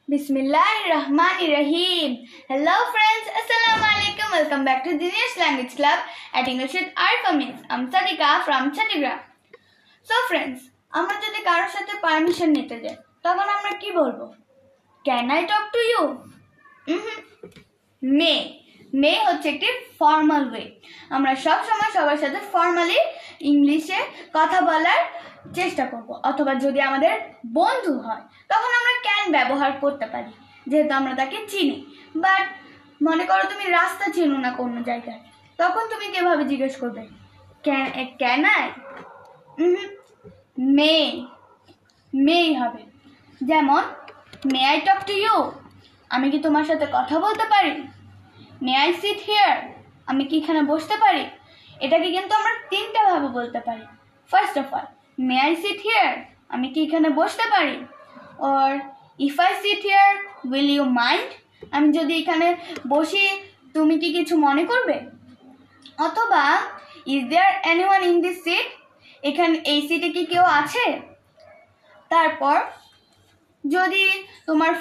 Bismillahirrahmanirrahim. Hello friends, Assalamu alaikum. Welcome back to Dinesh Language Club at English with Arfamis. I'm Sadika from Chattigram. So friends, আমরা যদি কারোর সাথে permission নিতে যাই তখন আমরা কি বলবো? Can I talk to you? May. May হচ্ছে একটি ফর্মাল ওয়ে। আমরা সব সময় সবার সাথে ফর্মালি ইংলিশে কথা বলার চেষ্টা করব, অথবা যদি আমাদের বন্ধু হয় তখন আমরা ক্যান ব্যবহার করতে পারি, যেহেতু আমরা তাকে চিনি। বাট মনে করো তুমি রাস্তা চিনো না কোনো জায়গায়, তখন তুমি কিভাবে জিজ্ঞেস করবে? Can I? মেই হবে। যেমন may I talk to you, আমি কি তোমার সাথে কথা বলতে পারি? মে আই সিট হিয়ার, আমি কি এখানে বসতে পারি? এটাকে কিন্তু আমরা তিনটা ভাবে বলতে পারি। First of all, may I sit here, আমি কি এখানে বসতে পারি? Or if I sit here will you mind, আমি যদি এখানে বসি তুমি কি কিছু মনে করবে? অথবা is there anyone in this seat, এখানে এই সিটে কি কেউ আছে? তারপর যদি তোমার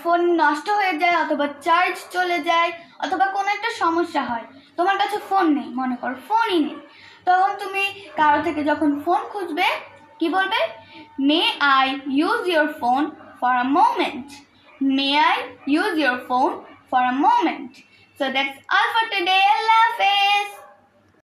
ফোন নষ্ট হয়ে যায়, অথবা চার্জ চলে যায়, অথবা কোনো একটা সমস্যা হয়, তোমার কাছে ফোন নেই, মনে করো ফোনই নেই, তখন তুমি কারো থেকে যখন ফোন খুঁজবে কি বলবে? May I use your phone for a moment. May I use your phone for a moment. So that's all for today. আল্লাহ হাফেজ।